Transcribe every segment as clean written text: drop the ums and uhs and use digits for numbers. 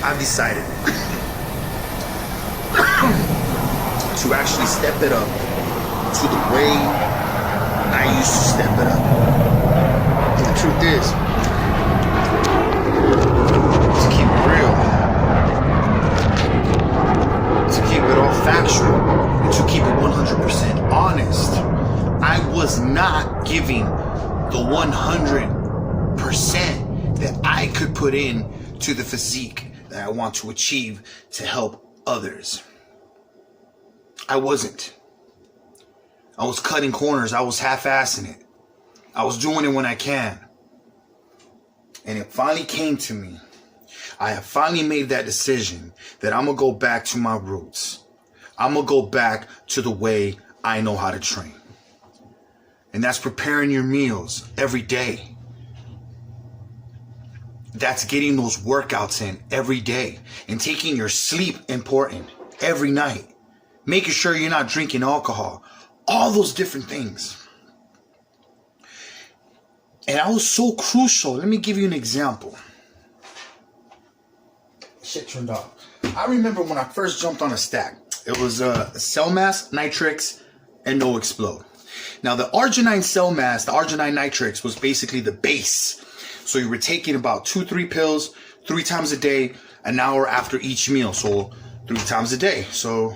I've decided to actually step it up to the way I used to step it up. And the truth is, to keep it real, to keep it all factual, and to keep it 100% honest, I was not giving the 100% that I could put in to the physique that I want to achieve to help others. I wasn't. I was cutting corners. I was half-assing it. I was doing it when I can. And it finally came to me. I have finally made that decision that I'm going to go back to my roots. I'm going to go back to the way I know how to train. And that's preparing your meals every day. That's getting those workouts in every day. And taking your sleep important every night. Making sure you're not drinking alcohol. All those different things. And I was so crucial. Let me give you an example. Shit turned off. I remember when I first jumped on a stack. It was cell mass, nitrix, and no explode. Now the arginine cell mass, the arginine nitrix was basically the base. So you were taking about 2-3 pills 3 times a day, an hour after each meal. So 3 times a day. So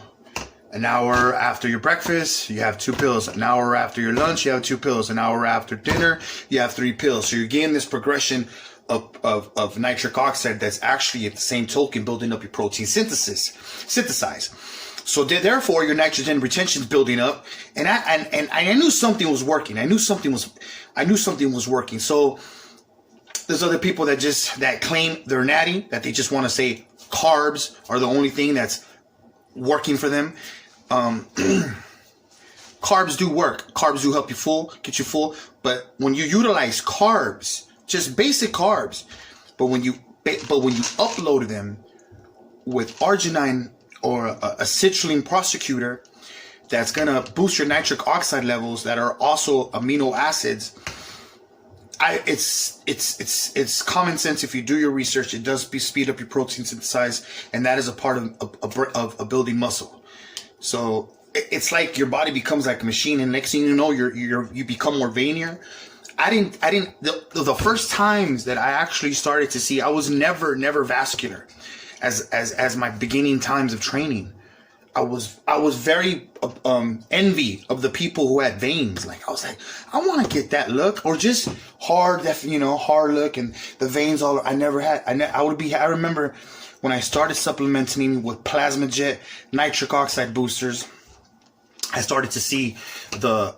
an hour after your breakfast, you have 2 pills. An hour after your lunch, you have 2 pills. An hour after dinner, you have 3 pills. So you're getting this progression of nitric oxide that's actually at the same token building up your protein synthesize. So therefore, your nitrogen retention is building up, and I knew something was working. I knew something was working. So there's other people that claim they're natty, that they just want to say carbs are the only thing that's working for them. Carbs do work. Carbs do help you get you full. But when you utilize carbs, just basic carbs, but when you upload them with arginine or a citrulline prosecutor, that's gonna boost your nitric oxide levels that are also amino acids. It's common sense. If you do your research, it does speed up your protein synthesis, and that is a part of building muscle. So it's like your body becomes like a machine, and next thing you know, you become more veinier. The first times that I actually started to see, I was never vascular, as my beginning times of training. I was very envy of the people who had veins. Like I was like, I want to get that look, or just hard look, and the veins all. I never had. I remember when I started supplementing with plasma jet nitric oxide boosters, I started to see the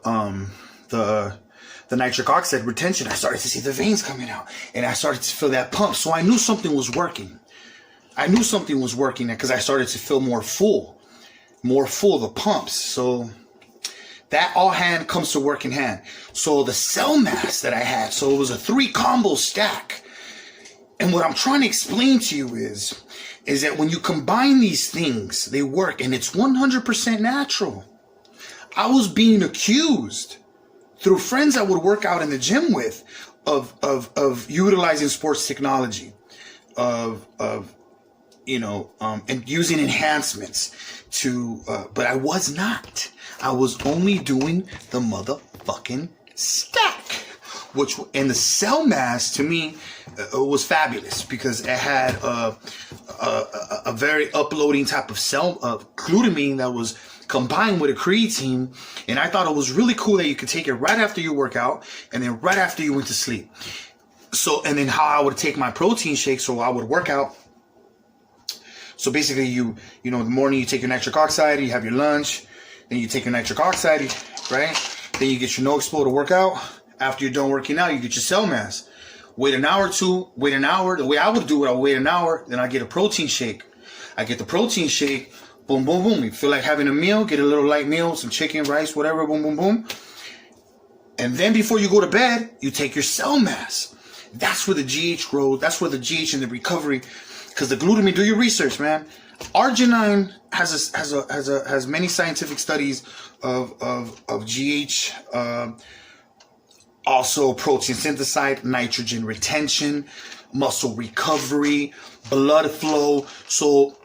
nitric oxide retention. I started to see the veins coming out, and I started to feel that pump. So I knew something was working. Because I started to feel more full, the pumps. So that all comes to work in hand. So the cell mass that I had, so it was a 3 combo stack. And what I'm trying to explain to you is that when you combine these things, they work, and it's 100% natural. I was being accused through friends I would work out in the gym with of utilizing sports technology, and using enhancements but I was not. I was only doing the motherfucking stack, and the cell mass to me was fabulous, because it had a very uploading type of glutamine that was combined with a creatine, and I thought it was really cool that you could take it right after your workout and then right after you went to sleep. So, and then how I would take my protein shake, so I would work out. So basically, in the morning you take your nitric oxide, you have your lunch, then you take your nitric oxide, right? Then you get your no explode to work out. After you're done working out, you get your cell mass. Wait an hour or two. Wait an hour. The way I would do it, I would wait an hour, then I get a protein shake. I get the protein shake. Boom, boom, boom. You feel like having a meal, get a little light meal, some chicken, rice, whatever, boom, boom, boom. And then before you go to bed, you take your cell mass. That's where the GH grows. That's where the GH and the recovery, because the glutamine, do your research, man. Arginine has many scientific studies of GH, Also protein synthesized, nitrogen retention, muscle recovery, blood flow. So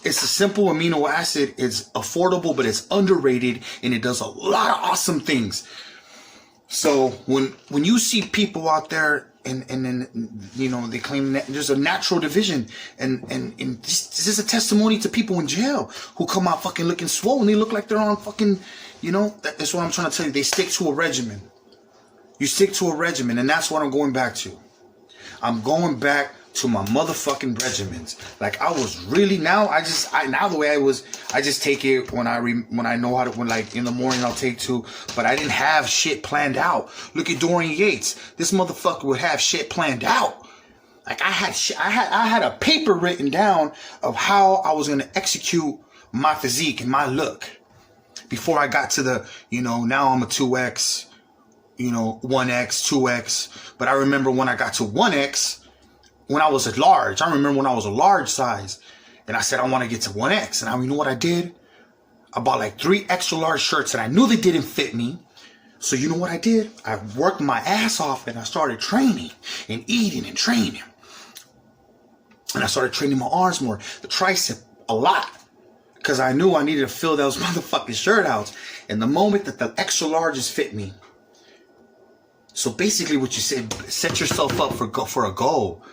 it's a simple amino acid. It's affordable, but it's underrated, and it does a lot of awesome things. So when you see people out there and then, you know, they claim that there's a natural division, and this is a testimony to people in jail who come out fucking looking swollen. They look like they're on fucking, you know, that's what I'm trying to tell you. They stick to a regimen. You stick to a regimen, and that's what I'm going back to. I'm going back to my motherfucking regimens. Like, I was really, now the way I just take it when I know how to, when, like, in the morning I'll take two, but I didn't have shit planned out. Look at Dorian Yates. This motherfucker would have shit planned out. Like, I had a paper written down of how I was going to execute my physique and my look before I got to the, you know, now I'm a 2X, you know, 1X, 2X. But I remember when I got to 1X, when I was a large, I remember when I was a large size, and I said, I want to get to 1X. And you know what I did? I bought like 3 extra large shirts, and I knew they didn't fit me. So you know what I did? I worked my ass off, and I started training and eating and training. And I started training my arms more, the tricep a lot, because I knew I needed to fill those motherfucking shirt outs. And the moment that the extra larges fit me, so basically what you said, set yourself up for a goal.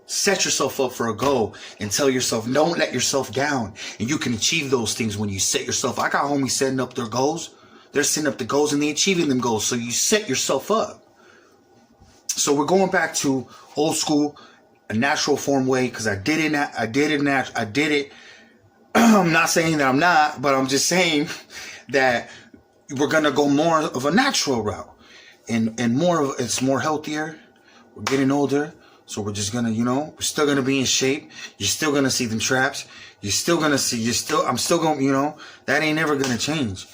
Set yourself up for a goal and tell yourself, don't let yourself down. And you can achieve those things when you set yourself. I got homies setting up their goals. They're setting up the goals and they're achieving them goals. So you set yourself up. So we're going back to old school, a natural form way, because I did it. I'm not saying that I'm not, but I'm just saying that we're going to go more of a natural route. And more of it's more healthier. We're getting older. So we're just gonna, you know, we're still gonna be in shape. You're still gonna see them traps. I'm still gonna, you know, that ain't never gonna change.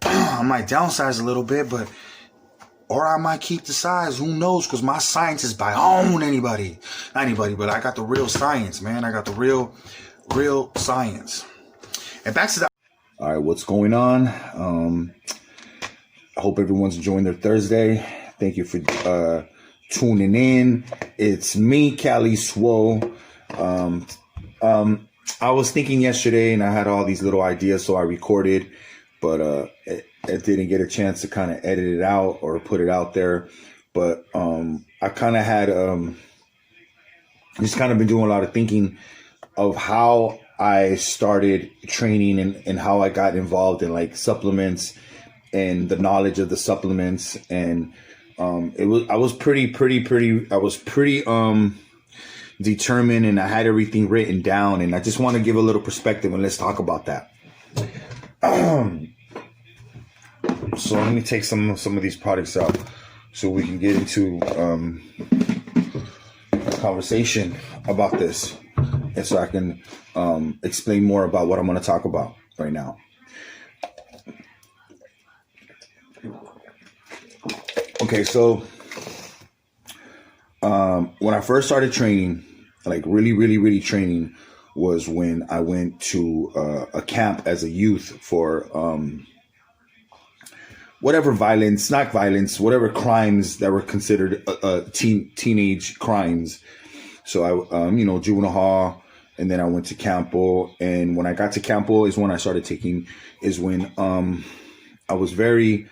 I might downsize a little bit, or I might keep the size. Who knows? Because my science is beyond anybody. Not anybody, but I got the real science, man. I got the real science. And back to that. All right, what's going on? I hope everyone's enjoying their Thursday. Thank you for tuning in. It's me, Cali SwoLL. I was thinking yesterday, and I had all these little ideas, so I recorded, but it didn't get a chance to kind of edit it out or put it out there. But I kind of had just kind of been doing a lot of thinking of how I started training and how I got involved in like supplements and the knowledge of the supplements. And I was pretty determined, and I had everything written down, and I just want to give a little perspective, and let's talk about that. So let me take some of these products out so we can get into a conversation about this, and so I can explain more about what I'm going to talk about right now. Okay, so when I first started training, like really training, was when I went to a camp as a youth for whatever whatever crimes that were considered teenage crimes. So I, juvenile hall, and then I went to Campo. And when I got to Campo is when I started when I was very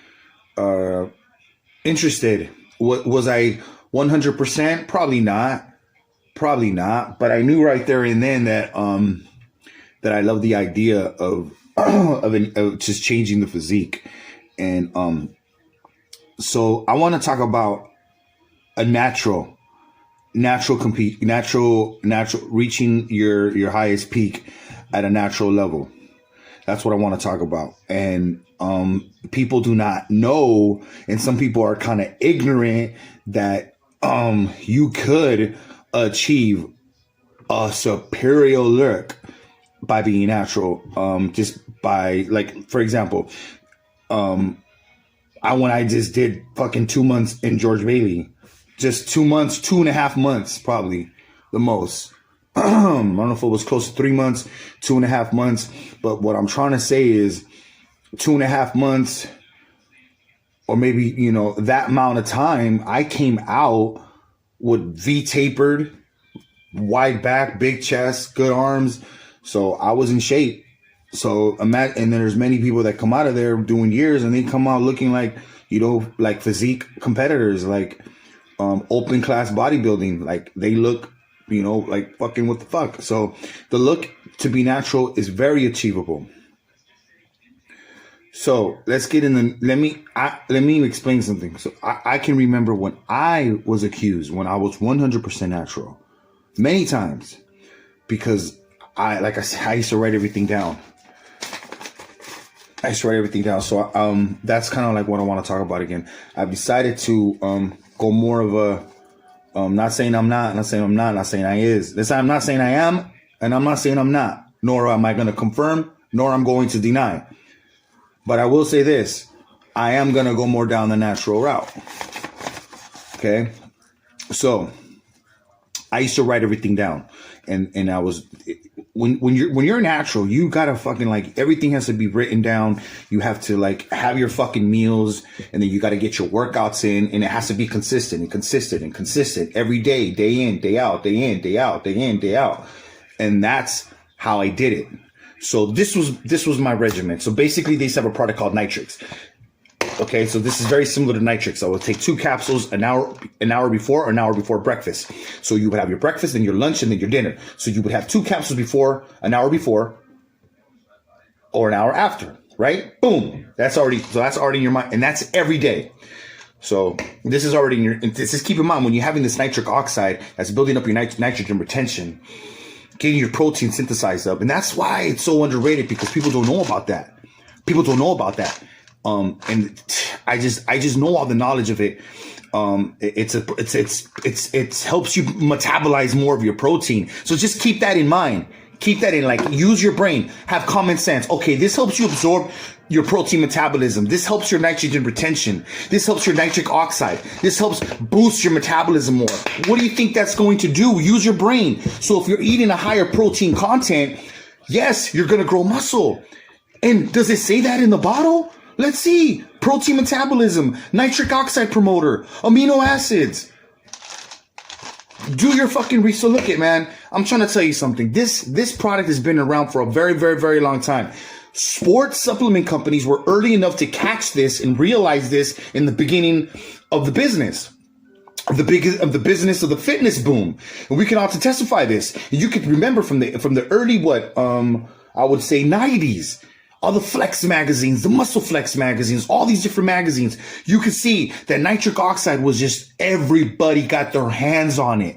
interested. Was I 100%? Probably not. But I knew right there and then that that I love the idea of just changing the physique. And so I want to talk about a natural reaching your highest peak at a natural level. That's what I want to talk about. And people do not know, and some people are kind of ignorant that you could achieve a superior look by being natural. Just by, like, for example, when I just did fucking 2 months in George Bailey, just 2 months, 2.5 months, probably the most. I don't know if it was close to 3 months, 2.5 months. But what I'm trying to say is 2.5 months or maybe, you know, that amount of time, I came out with V-tapered, wide back, big chest, good arms. So I was in shape. So imagine, and then there's many people that come out of there doing years and they come out looking like, you know, like physique competitors, like open class bodybuilding. Like they look, you know, like fucking what the fuck. So the look to be natural is very achievable. So let's get in the, let me explain something. So I can remember when I was accused, when I was 100% natural, many times, because like I said, I used to write everything down. So that's kind of like what I want to talk about again. I've decided to go more of a, not saying I'm not saying I is. I'm not saying I am, and I'm not saying I'm not, nor am I going to confirm, nor I'm going to deny. But I will say this, I am going to go more down the natural route. Okay? So I used to write everything down, and I was, when you're natural, you gotta fucking, like, everything has to be written down. You have to, like, have your fucking meals, and then you gotta get your workouts in, and it has to be consistent every day, day in, day out, day in, day out, day in, day out. And that's how I did it. So this was my regimen. So basically they have a product called Nitrix. Okay, so this is very similar to Nitrix. I would take 2 capsules an hour before or an hour before breakfast. So you would have your breakfast, then your lunch, and then your dinner. So you would have 2 capsules before, an hour before, or an hour after, right? Boom. That's already in your mind, and that's every day. So this is already in your, just keep in mind, when you're having this nitric oxide that's building up your nitrogen retention, getting your protein synthesized up. And that's why it's so underrated, because people don't know about that. And I just know all the knowledge of it. It helps you metabolize more of your protein. So just keep that in mind. Keep that in, like, use your brain, have common sense. Okay, this helps you absorb your protein metabolism. This helps your nitrogen retention. This helps your nitric oxide. This helps boost your metabolism more. What do you think that's going to do? Use your brain. So if you're eating a higher protein content, yes, you're going to grow muscle. And does it say that in the bottle? Let's see. Protein metabolism, nitric oxide promoter, amino acids. Do your fucking research. So look it, man. I'm trying to tell you something. This product has been around for a very, very, very long time. Sports supplement companies were early enough to catch this and realize this in the beginning of the business. Of the business of the fitness boom. And we can also testify this. You could remember from the early, I would say 90s. All the Flex magazines, the Muscle Flex magazines, all these different magazines, you could see that nitric oxide was just, everybody got their hands on it.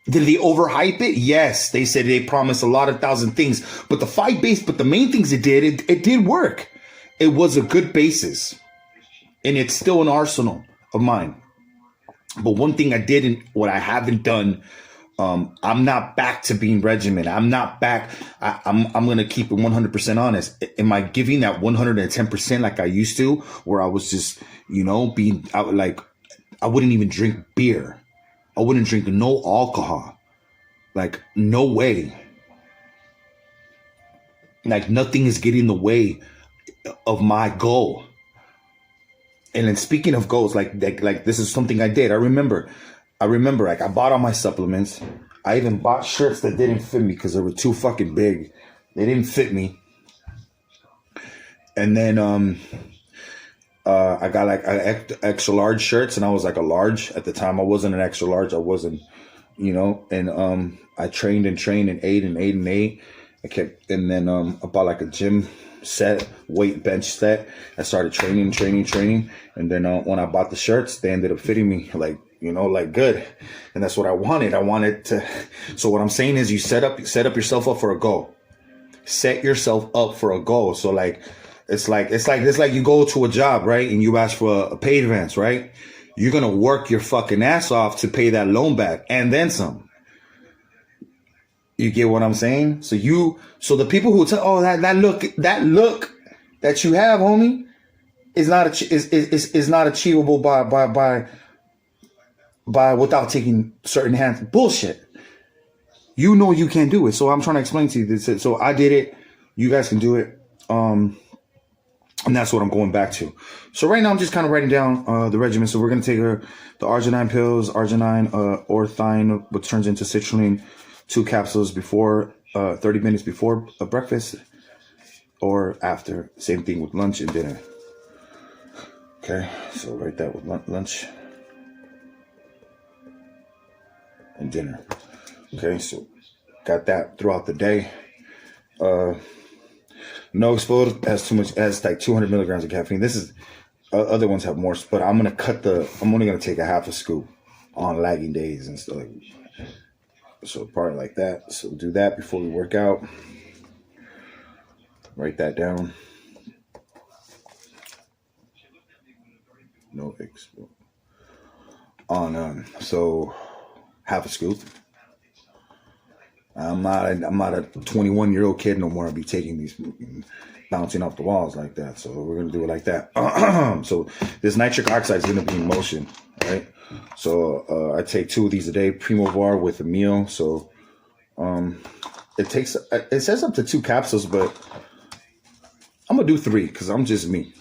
Did they overhype it? Yes. They said they promised a lot of thousand things, but the main things it did work. It was a good basis, and it's still an arsenal of mine. But one thing I didn't, what I haven't done, I'm not back to being regimented. I'm not back. I'm going to keep it 100% honest. Am I giving that 110% like I used to, where I was just, you know, I wouldn't even drink beer. I wouldn't drink no alcohol. Like, no way. Like, nothing is getting in the way of my goal. And then speaking of goals, like this is something I did. I remember, like, I bought all my supplements. I even bought shirts that didn't fit me because they were too fucking big. They didn't fit me. And then I got like extra large shirts, and I was like a large at the time. I wasn't an extra large. I wasn't, you know. And I trained and ate. And then I bought like a gym set, weight bench set. I started training. And then when I bought the shirts, they ended up fitting me like, you know, like good. And that's what I wanted. I wanted to. So what I'm saying is, you set up yourself up for a goal. Set yourself up for a goal. So like, it's like you go to a job, right? And you ask for a pay advance, right? You're going to work your fucking ass off to pay that loan back and then some. You get what I'm saying? So the people who tell, oh, that look that you have, homie, is not achievable by without taking certain hands. Bullshit. You know you can't do it. So I'm trying to explain to you this. So I did it. You guys can do it. And that's what I'm going back to. So right now I'm just kind of writing down the regimen. So we're going to take the arginine pills, arginine, orthine, which turns into citrulline, 2 capsules before, 30 minutes before breakfast or after. Same thing with lunch and dinner. Okay, so write that with lunch and dinner. Okay, so got that throughout the day. No explode has like 200 milligrams of caffeine. This is other ones have more, but I'm only gonna take a half a scoop on lagging days and stuff. So probably like that. So do that before we work out. Write that down. No explode on so half a scoop. I'm not a 21-year-old kid no more. I'll be taking these, bouncing off the walls like that. So we're gonna do it like that. So this nitric oxide is gonna be in motion, right? So I take 2 of these a day, Primovar with a meal. So it says up to 2 capsules, but I'm gonna do 3 because I'm just me.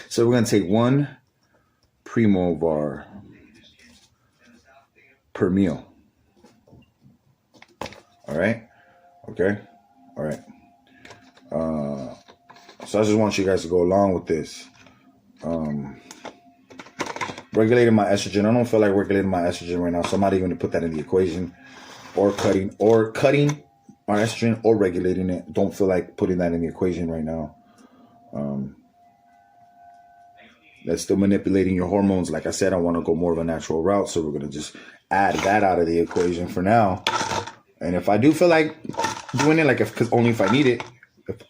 So we're gonna take 1 Primovar per meal. All right. Okay. All right. So I just want you guys to go along with this. Regulating my estrogen. I don't feel like regulating my estrogen right now, so I'm not even going to put that in the equation. Or cutting my estrogen or regulating it. Don't feel like putting that in the equation right now. That's still manipulating your hormones. Like I said, I want to go more of a natural route, so we're going to just add that out of the equation for now. And if I do feel like doing it, because only if I need it, if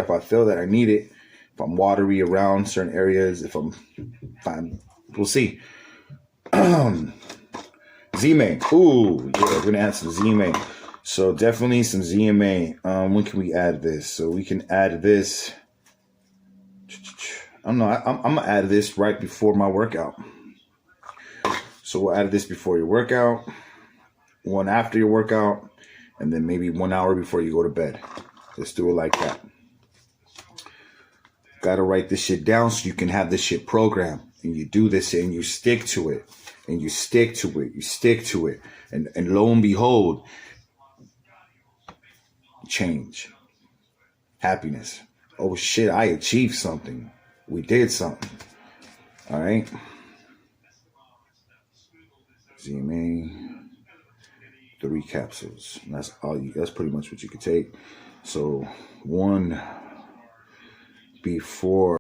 I feel that I need it, if I'm watery around certain areas, if I'm fine, we'll see. ZMA. Ooh, yeah, we're going to add some ZMA. So definitely some ZMA. When can we add this? So we can add this. I'm going to add this right before my workout. So we'll add this before your workout, 1 after your workout, and then maybe 1 hour before you go to bed. Let's do it like that. Got to write this shit down so you can have this shit programmed. And you do this and you stick to it. And you stick to it. You stick to it. And lo and behold, change. Happiness. Oh shit, I achieved something. We did something. All right. ZMA. 3 capsules. That's pretty much what you could take. So 1 before